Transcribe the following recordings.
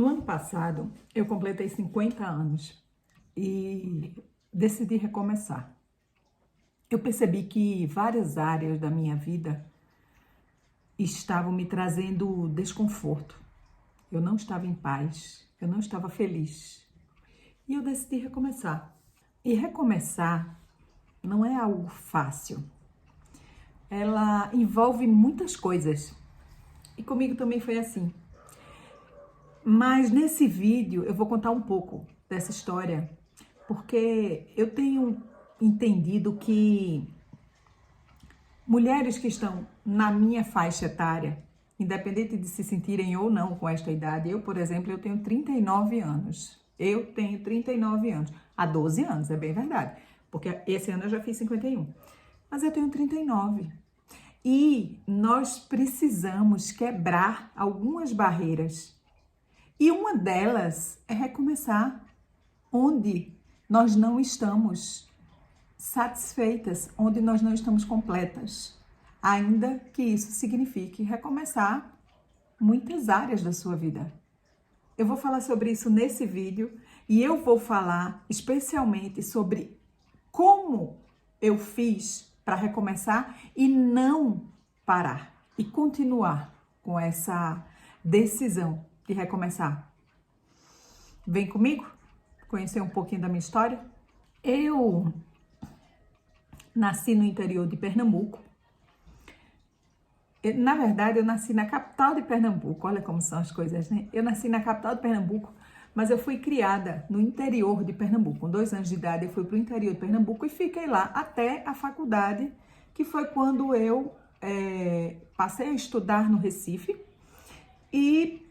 No ano passado, eu completei 50 anos e decidi recomeçar. Eu percebi que várias áreas da minha vida estavam me trazendo desconforto. Eu não estava em paz, eu não estava feliz. E eu decidi recomeçar. E recomeçar não é algo fácil. Ela envolve muitas coisas. E comigo também foi assim. Mas nesse vídeo eu vou contar um pouco dessa história, porque eu tenho entendido que mulheres que estão na minha faixa etária, independente de se sentirem ou não com esta idade, eu, por exemplo, eu tenho 39 anos. Eu tenho 39 anos. Há 12 anos, é bem verdade, porque esse ano eu já fiz 51. Mas eu tenho 39. E nós precisamos quebrar algumas barreiras. E uma delas é recomeçar onde nós não estamos satisfeitas, onde nós não estamos completas, ainda que isso signifique recomeçar muitas áreas da sua vida. Eu vou falar sobre isso nesse vídeo e eu vou falar especialmente sobre como eu fiz para recomeçar e não parar e continuar com essa decisão de recomeçar. Vem comigo conhecer um pouquinho da minha história? Eu nasci no interior de Pernambuco. Na verdade, eu nasci na capital de Pernambuco. Olha como são as coisas, né? Eu nasci na capital de Pernambuco, mas eu fui criada no interior de Pernambuco. Com 2 anos de idade, eu fui para o interior de Pernambuco e fiquei lá até a faculdade, que foi quando eu passei a estudar no Recife e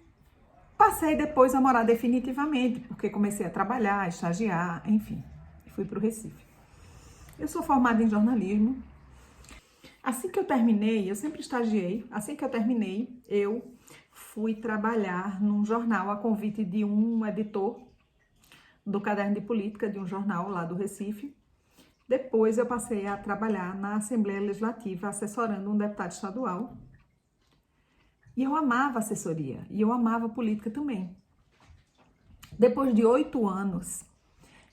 passei depois a morar definitivamente, porque comecei a trabalhar, a estagiar, enfim, fui para o Recife. Eu sou formada em jornalismo. Assim que eu terminei, eu sempre estagiei, assim que eu terminei, eu fui trabalhar num jornal a convite de um editor do Caderno de Política, de um jornal lá do Recife. Depois eu passei a trabalhar na Assembleia Legislativa, assessorando um deputado estadual. E eu amava assessoria, e eu amava política também. Depois de 8 anos,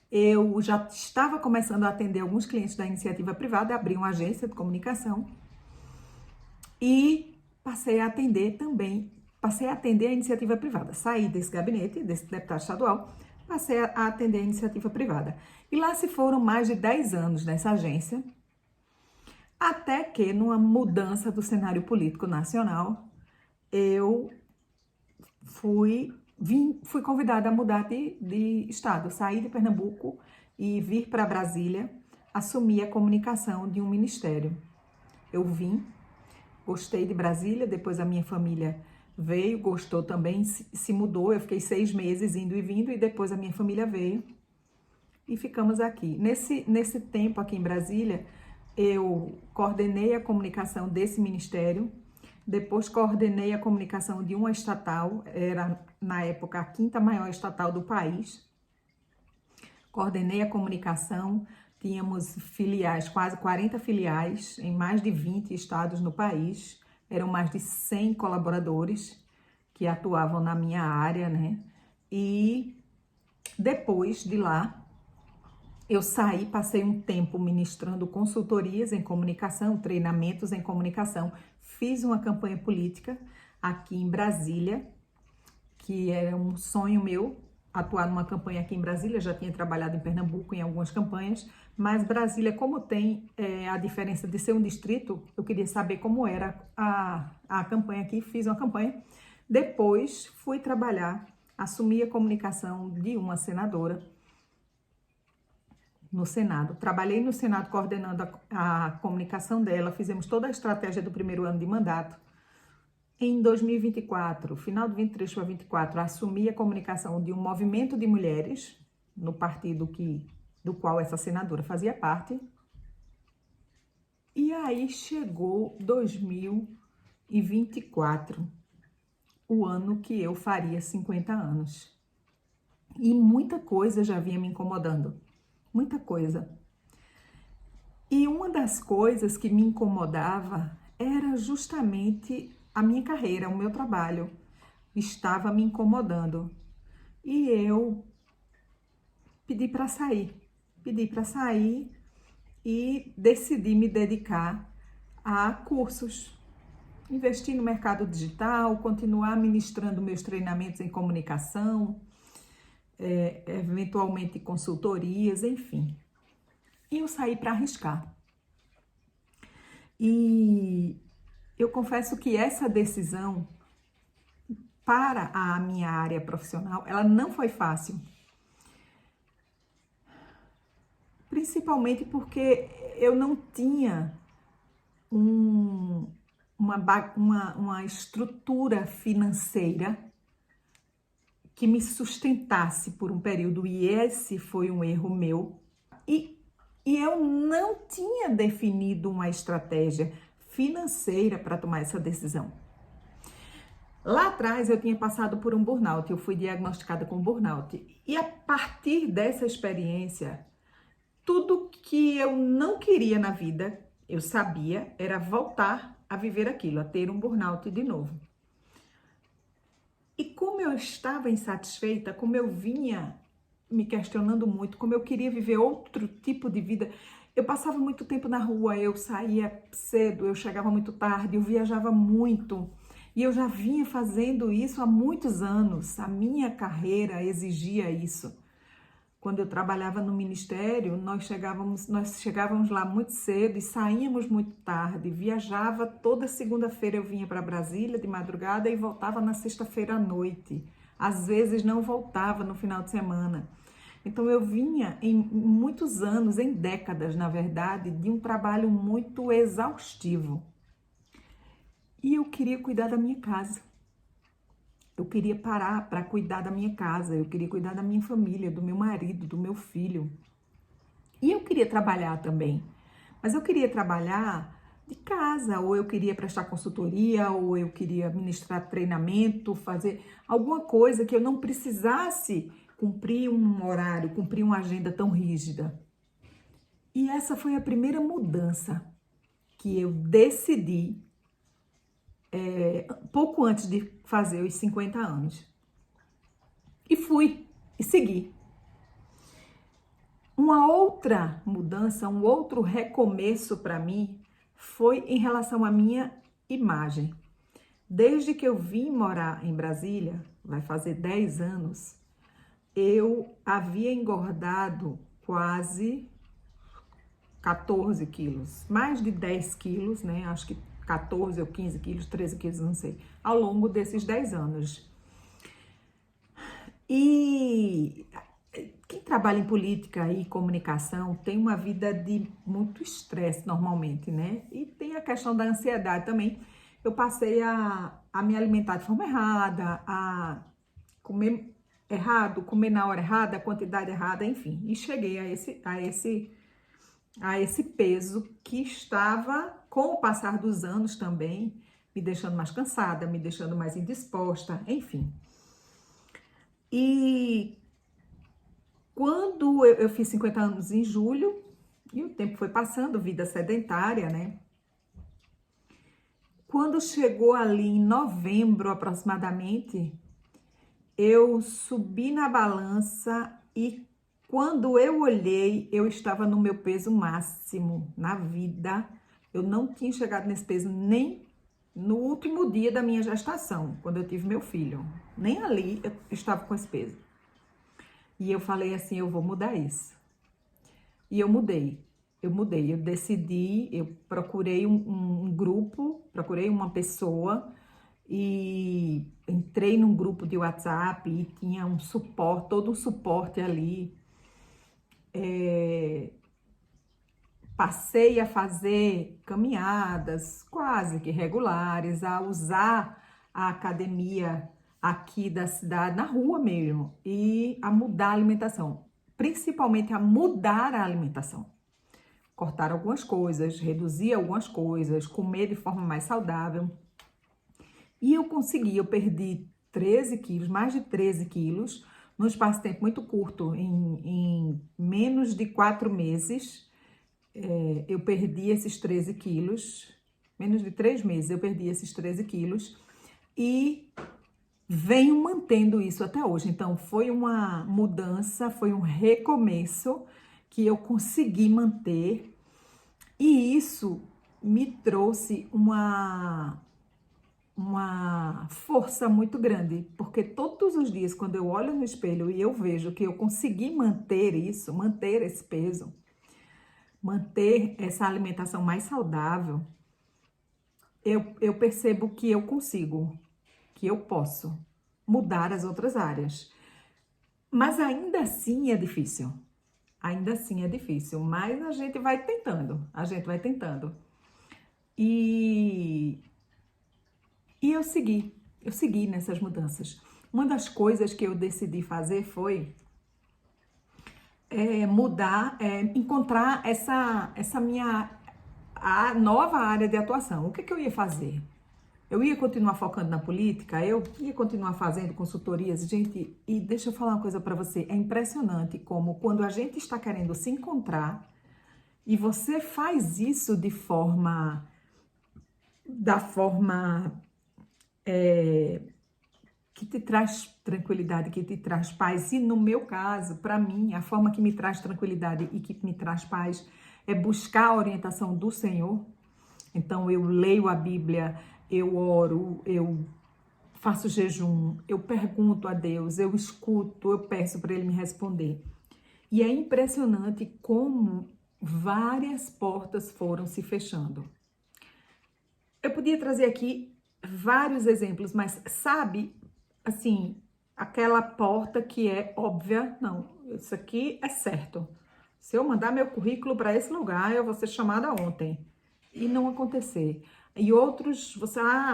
eu já estava começando a atender alguns clientes da iniciativa privada, abri uma agência de comunicação e passei a atender a iniciativa privada. Saí desse gabinete, desse deputado estadual, passei a atender a iniciativa privada. E lá se foram mais de 10 anos nessa agência, até que numa mudança do cenário político nacional, eu fui convidada a mudar de estado, sair de Pernambuco e vir para Brasília, assumir a comunicação de um ministério. Eu vim, gostei de Brasília, depois a minha família veio, gostou também, se mudou, eu fiquei 6 meses indo e vindo e depois a minha família veio e ficamos aqui. Nesse tempo aqui em Brasília, eu coordenei a comunicação desse ministério. Depois coordenei a comunicação de uma estatal, era na época a 5ª maior estatal do país. Coordenei a comunicação, tínhamos filiais, quase 40 filiais em mais de 20 estados no país. Eram mais de 100 colaboradores que atuavam na minha área, né? E depois de lá, eu saí, passei um tempo ministrando consultorias em comunicação, treinamentos em comunicação. Fiz uma campanha política aqui em Brasília, que era um sonho meu, atuar numa campanha aqui em Brasília. Já tinha trabalhado em Pernambuco em algumas campanhas, mas Brasília, como tem a diferença de ser um distrito, eu queria saber como era a campanha aqui, fiz uma campanha. Depois fui trabalhar, assumi a comunicação de uma senadora no Senado. Trabalhei no Senado coordenando a comunicação dela, fizemos toda a estratégia do primeiro ano de mandato. Em 2024, final de 23 para 24, assumi a comunicação de um movimento de mulheres, no partido do qual essa senadora fazia parte. E aí chegou 2024, o ano que eu faria 50 anos. E muita coisa já vinha me incomodando. Muita coisa. E uma das coisas que me incomodava era justamente a minha carreira, o meu trabalho. Estava me incomodando. e eu pedi para sair. E decidi me dedicar a cursos. Investir no mercado digital, continuar ministrando meus treinamentos em comunicação, eventualmente consultorias, enfim. E eu saí para arriscar. E eu confesso que essa decisão para a minha área profissional, ela não foi fácil. Principalmente porque eu não tinha uma estrutura financeira que me sustentasse por um período, e esse foi um erro meu. E eu não tinha definido uma estratégia financeira para tomar essa decisão. Lá atrás eu tinha passado por um burnout, eu fui diagnosticada com burnout. E a partir dessa experiência, tudo que eu não queria na vida, eu sabia, era voltar a viver aquilo, a ter um burnout de novo. E como eu estava insatisfeita, como eu vinha me questionando muito, como eu queria viver outro tipo de vida, eu passava muito tempo na rua, eu saía cedo, eu chegava muito tarde, eu viajava muito. E eu já vinha fazendo isso há muitos anos, a minha carreira exigia isso. Quando eu trabalhava no ministério, nós chegávamos lá muito cedo e saíamos muito tarde. Viajava toda segunda-feira, eu vinha para Brasília de madrugada e voltava na sexta-feira à noite. Às vezes não voltava no final de semana. Então eu vinha em muitos anos, em décadas, na verdade, de um trabalho muito exaustivo. E eu queria cuidar da minha casa. Eu queria parar para cuidar da minha casa, eu queria cuidar da minha família, do meu marido, do meu filho. E eu queria trabalhar também, mas eu queria trabalhar de casa, ou eu queria prestar consultoria, ou eu queria ministrar treinamento, fazer alguma coisa que eu não precisasse cumprir um horário, cumprir uma agenda tão rígida. E essa foi a primeira mudança que eu decidi pouco antes de fazer os 50 anos. E fui, e segui. Uma outra mudança, um outro recomeço para mim foi em relação à minha imagem. Desde que eu vim morar em Brasília, vai fazer 10 anos, eu havia engordado quase 14 quilos, mais de 10 quilos, né? Acho que 14 ou 15 quilos, 13 quilos, não sei, ao longo desses 10 anos. E quem trabalha em política e comunicação tem uma vida de muito estresse normalmente, né? E tem a questão da ansiedade também. Eu passei a me alimentar de forma errada, a comer errado, comer na hora errada, a quantidade errada, enfim. E cheguei a esse peso que estava, com o passar dos anos também, me deixando mais cansada, me deixando mais indisposta, enfim. E quando eu fiz 50 anos em julho, e o tempo foi passando, vida sedentária, né? Quando chegou ali em novembro aproximadamente, eu subi na balança e quando eu olhei, eu estava no meu peso máximo na vida. Eu não tinha chegado nesse peso nem no último dia da minha gestação, quando eu tive meu filho. Nem ali eu estava com esse peso. E eu falei assim, eu vou mudar isso. E eu mudei, eu decidi, eu procurei um grupo, procurei uma pessoa e entrei num grupo de WhatsApp e tinha um suporte, todo um suporte ali. Passei a fazer caminhadas quase que regulares, a usar a academia aqui da cidade, na rua mesmo, e a mudar a alimentação, principalmente a mudar a alimentação. Cortar algumas coisas, reduzir algumas coisas, comer de forma mais saudável. E eu consegui, eu perdi 13 quilos, mais de 13 quilos, num espaço de tempo muito curto, em menos de 4 meses. Eu perdi esses 13 quilos, menos de 3 meses eu perdi esses 13 quilos e venho mantendo isso até hoje. Então, foi uma mudança, foi um recomeço que eu consegui manter, e isso me trouxe uma força muito grande, porque todos os dias, quando eu olho no espelho e eu vejo que eu consegui manter isso, manter esse peso, manter essa alimentação mais saudável, eu percebo que eu consigo, que eu posso mudar as outras áreas. Mas ainda assim é difícil. Ainda assim é difícil, mas a gente vai tentando, a gente vai tentando. E, e eu segui nessas mudanças. Uma das coisas que eu decidi fazer foi mudar, encontrar essa minha a nova área de atuação. O que eu ia fazer? Eu ia continuar focando na política, eu ia continuar fazendo consultorias. Gente, e deixa eu falar uma coisa para você, é impressionante como quando a gente está querendo se encontrar e você faz isso da forma que te traz tranquilidade, que te traz paz. E no meu caso, para mim, a forma que me traz tranquilidade e que me traz paz é buscar a orientação do Senhor. Então eu leio a Bíblia, eu oro, eu faço jejum, eu pergunto a Deus, eu escuto, eu peço para Ele me responder. E é impressionante como várias portas foram se fechando. Eu podia trazer aqui vários exemplos, mas sabe, assim, aquela porta que é óbvia, não, isso aqui é certo. Se eu mandar meu currículo para esse lugar, eu vou ser chamada ontem. E não acontecer. E outros,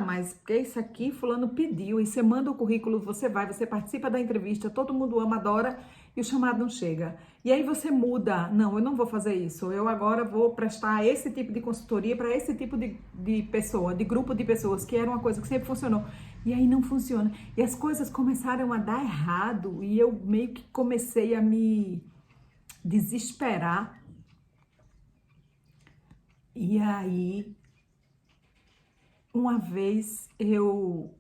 mas porque isso aqui fulano pediu, e você manda o currículo, você vai, você participa da entrevista, todo mundo ama, adora, e o chamado não chega. E aí você muda, não, eu não vou fazer isso, eu agora vou prestar esse tipo de consultoria para esse tipo de pessoa, de grupo de pessoas, que era uma coisa que sempre funcionou. E aí não funciona. E as coisas começaram a dar errado, e eu meio que comecei a me desesperar. E aí, uma vez eu,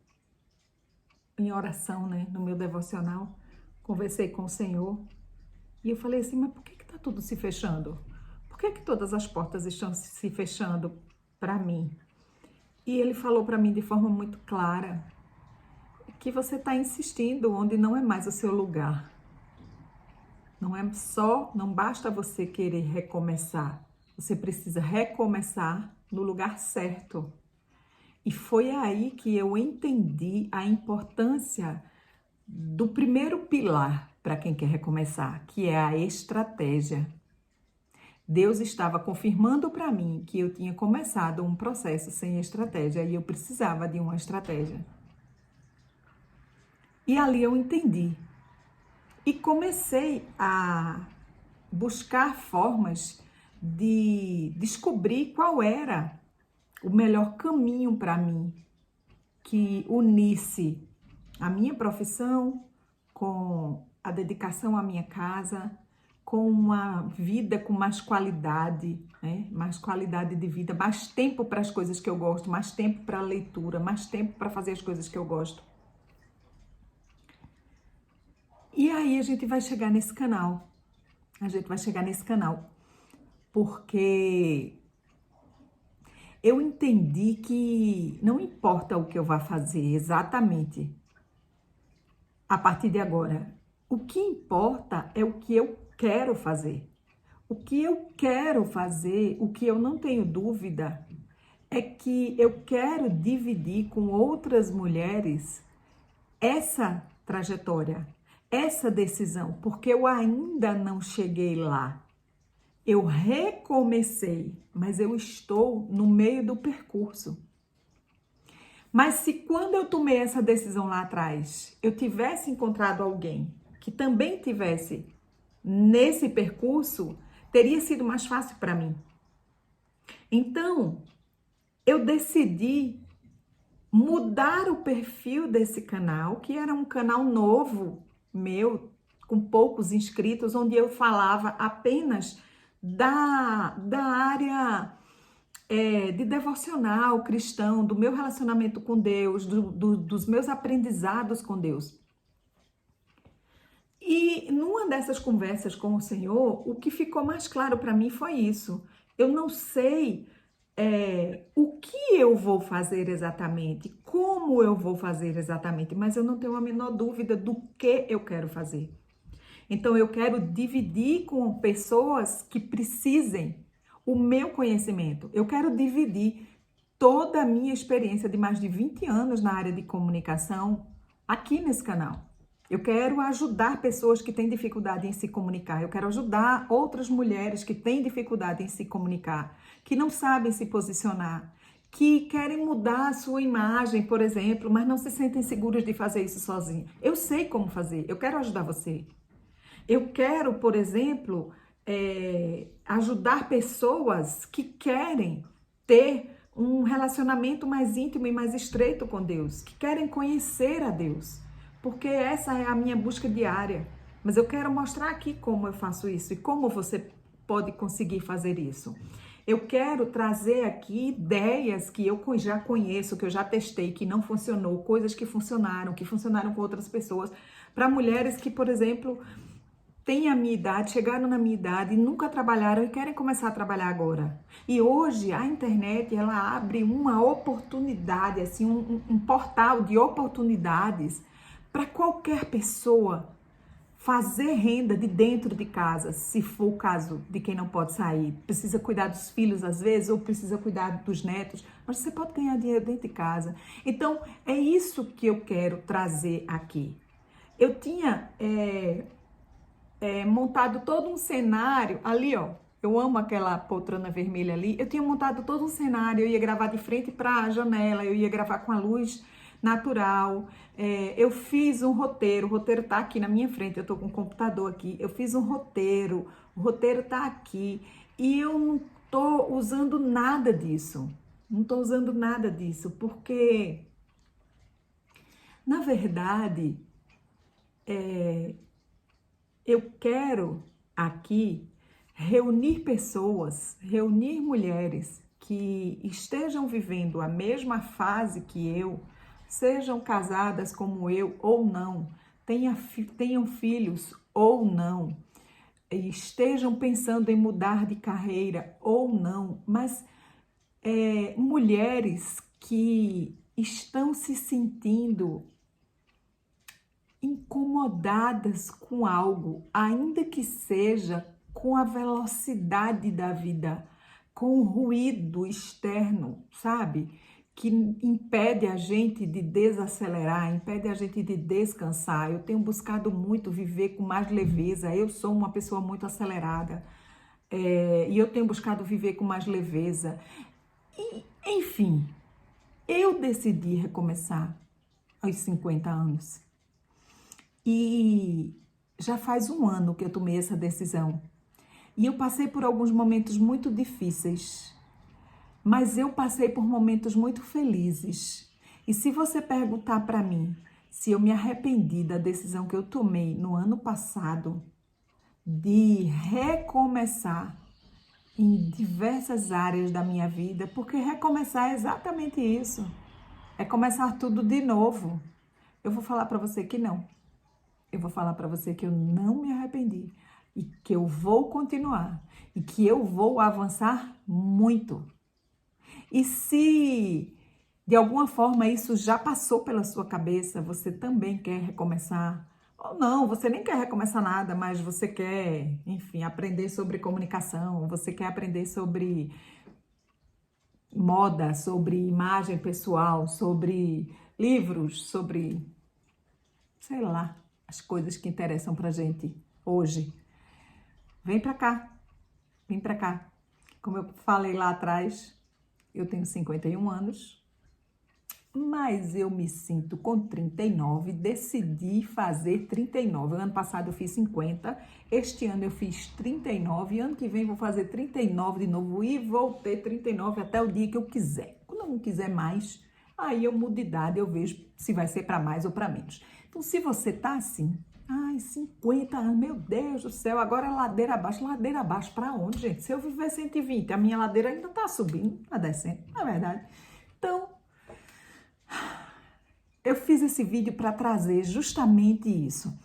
em oração, né, no meu devocional, conversei com o Senhor e eu falei assim, mas por que tá tudo se fechando? Por que todas as portas estão se fechando para mim? E ele falou para mim de forma muito clara que você está insistindo onde não é mais o seu lugar. Não basta você querer recomeçar. Você precisa recomeçar no lugar certo. E foi aí que eu entendi a importância do primeiro pilar para quem quer recomeçar, que é a estratégia. Deus estava confirmando para mim que eu tinha começado um processo sem estratégia e eu precisava de uma estratégia. E ali eu entendi. E comecei a buscar formas de descobrir qual era o melhor caminho para mim, que unisse a minha profissão com a dedicação à minha casa, com uma vida com mais qualidade, né? Mais qualidade de vida, mais tempo para as coisas que eu gosto, mais tempo para a leitura, mais tempo para fazer as coisas que eu gosto. E aí a gente vai chegar nesse canal. A gente vai chegar nesse canal. Porque eu entendi que não importa o que eu vá fazer exatamente a partir de agora. O que importa é o que eu quero fazer. O que eu quero fazer, o que eu não tenho dúvida, é que eu quero dividir com outras mulheres essa trajetória, essa decisão, porque eu ainda não cheguei lá. Eu recomecei, mas eu estou no meio do percurso. Mas se quando eu tomei essa decisão lá atrás, eu tivesse encontrado alguém que também tivesse nesse percurso, teria sido mais fácil para mim. Então, eu decidi mudar o perfil desse canal, que era um canal novo meu, com poucos inscritos, onde eu falava apenas da área de devocional cristão, do meu relacionamento com Deus, dos meus aprendizados com Deus. E numa dessas conversas com o Senhor, o que ficou mais claro para mim foi isso. Eu não sei o que eu vou fazer exatamente, como eu vou fazer exatamente, mas eu não tenho a menor dúvida do que eu quero fazer. Então, eu quero dividir com pessoas que precisem o meu conhecimento. Eu quero dividir toda a minha experiência de mais de 20 anos na área de comunicação aqui nesse canal. Eu quero ajudar pessoas que têm dificuldade em se comunicar. Eu quero ajudar outras mulheres que têm dificuldade em se comunicar, que não sabem se posicionar, que querem mudar a sua imagem, por exemplo, mas não se sentem seguras de fazer isso sozinhas. Eu sei como fazer. Eu quero ajudar você. Eu quero, por exemplo, ajudar pessoas que querem ter um relacionamento mais íntimo e mais estreito com Deus, que querem conhecer a Deus, porque essa é a minha busca diária. Mas eu quero mostrar aqui como eu faço isso e como você pode conseguir fazer isso. Eu quero trazer aqui ideias que eu já conheço, que eu já testei, que não funcionou, coisas que funcionaram com outras pessoas, para mulheres que, por exemplo, têm a minha idade, chegaram na minha idade e nunca trabalharam e querem começar a trabalhar agora. E hoje a internet, ela abre uma oportunidade, assim, um portal de oportunidades para qualquer pessoa fazer renda de dentro de casa, se for o caso de quem não pode sair, precisa cuidar dos filhos às vezes, ou precisa cuidar dos netos, mas você pode ganhar dinheiro dentro de casa. Então, é isso que eu quero trazer aqui. Eu tinha montado todo um cenário ali, ó. Eu amo aquela poltrona vermelha ali. Eu tinha montado todo um cenário, eu ia gravar de frente para a janela, eu ia gravar com a luz natural. Eu fiz um roteiro, o roteiro tá aqui na minha frente, eu tô com o computador aqui. Eu fiz um roteiro, o roteiro tá aqui e eu não tô usando nada disso. Não tô usando nada disso, porque, na verdade, eu quero aqui reunir pessoas, reunir mulheres que estejam vivendo a mesma fase que eu, sejam casadas como eu ou não, tenham filhos ou não, estejam pensando em mudar de carreira ou não, mas mulheres que estão se sentindo incomodadas com algo, ainda que seja com a velocidade da vida, com o ruído externo, sabe? Que impede a gente de desacelerar, impede a gente de descansar. Eu tenho buscado muito viver com mais leveza. Eu sou uma pessoa muito acelerada e eu tenho buscado viver com mais leveza. E, enfim, eu decidi recomeçar aos 50 anos. E já faz um ano que eu tomei essa decisão. E eu passei por alguns momentos muito difíceis, mas eu passei por momentos muito felizes. E se você perguntar para mim se eu me arrependi da decisão que eu tomei no ano passado de recomeçar em diversas áreas da minha vida, porque recomeçar é exatamente isso. É começar tudo de novo. Eu vou falar para você que não. Eu vou falar para você que eu não me arrependi e que eu vou continuar e que eu vou avançar muito. E se de alguma forma isso já passou pela sua cabeça, você também quer recomeçar, ou não, você nem quer recomeçar nada, mas você quer, enfim, aprender sobre comunicação, você quer aprender sobre moda, sobre imagem pessoal, sobre livros, sobre, sei lá, as coisas que interessam pra gente hoje. Vem pra cá, vem pra cá. Como eu falei lá atrás, eu tenho 51 anos, mas eu me sinto com 39, decidi fazer 39. O ano passado eu fiz 50, este ano eu fiz 39, ano que vem vou fazer 39 de novo e vou ter 39 até o dia que eu quiser. Quando eu não quiser mais, aí eu mudo de idade, eu vejo se vai ser para mais ou para menos. Então, se você tá assim, mais 50 anos, meu Deus do céu, agora é ladeira abaixo para onde, gente? Se eu viver 120, a minha ladeira ainda tá subindo, tá descendo, não é verdade? Então, eu fiz esse vídeo para trazer justamente isso,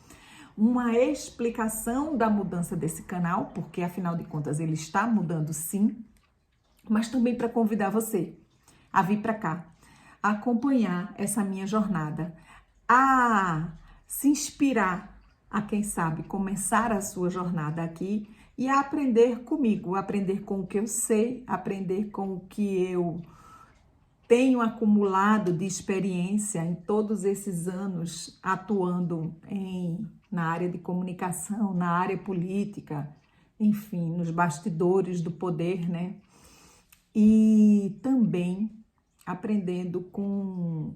uma explicação da mudança desse canal, porque afinal de contas ele está mudando sim, mas também para convidar você a vir para cá, a acompanhar essa minha jornada, a se inspirar, a quem sabe começar a sua jornada aqui e a aprender comigo, aprender com o que eu sei, aprender com o que eu tenho acumulado de experiência em todos esses anos atuando na área de comunicação, na área política, enfim, nos bastidores do poder, né? E também aprendendo com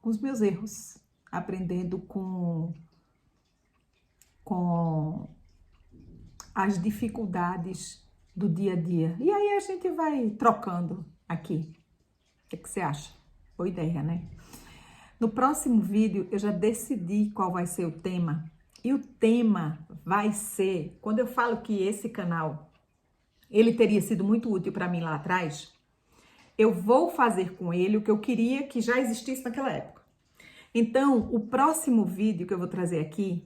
os meus erros, aprendendo com as dificuldades do dia a dia. E aí a gente vai trocando aqui. O que você acha? Boa ideia, né? No próximo vídeo eu já decidi qual vai ser o tema. E o tema vai ser, quando eu falo que esse canal, ele teria sido muito útil para mim lá atrás, eu vou fazer com ele o que eu queria que já existisse naquela época. Então, o próximo vídeo que eu vou trazer aqui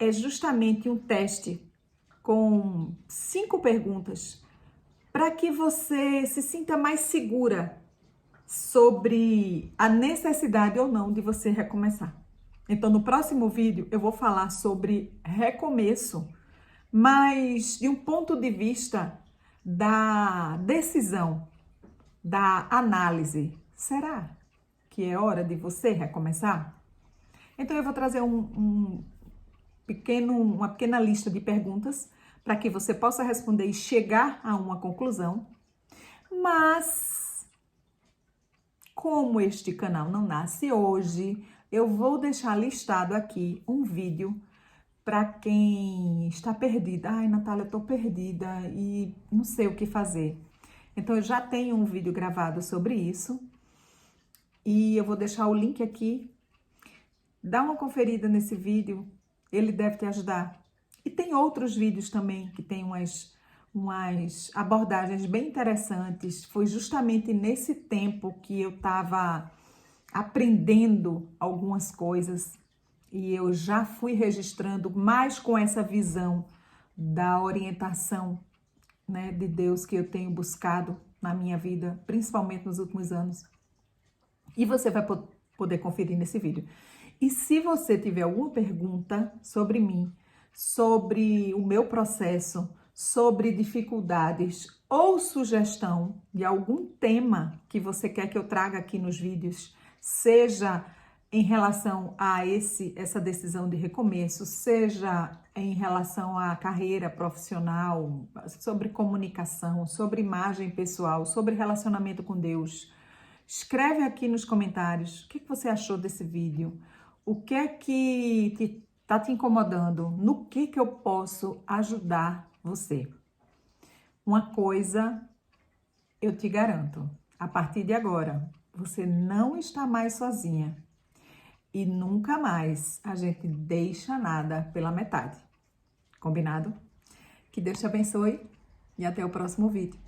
é justamente um teste com 5 perguntas para que você se sinta mais segura sobre a necessidade ou não de você recomeçar. Então, no próximo vídeo, eu vou falar sobre recomeço, mas de um ponto de vista da decisão, da análise. Será que é hora de você recomeçar? Então, eu vou trazer uma pequena lista de perguntas para que você possa responder e chegar a uma conclusão. Mas, como este canal não nasce hoje, eu vou deixar listado aqui um vídeo para quem está perdida. Ai, Natália, eu tô perdida e não sei o que fazer. Então, eu já tenho um vídeo gravado sobre isso e eu vou deixar o link aqui. Dá uma conferida nesse vídeo, ele deve te ajudar. E tem outros vídeos também que tem umas abordagens bem interessantes. Foi justamente nesse tempo que eu estava aprendendo algumas coisas e eu já fui registrando mais com essa visão da orientação, né, de Deus que eu tenho buscado na minha vida, principalmente nos últimos anos. E você vai poder conferir nesse vídeo. E se você tiver alguma pergunta sobre mim, sobre o meu processo, sobre dificuldades ou sugestão de algum tema que você quer que eu traga aqui nos vídeos, seja em relação a essa decisão de recomeço, seja em relação à carreira profissional, sobre comunicação, sobre imagem pessoal, sobre relacionamento com Deus, escreve aqui nos comentários o que você achou desse vídeo, o que é que está te incomodando, no que eu posso ajudar você. Uma coisa eu te garanto, a partir de agora, você não está mais sozinha e nunca mais a gente deixa nada pela metade. Combinado? Que Deus te abençoe e até o próximo vídeo.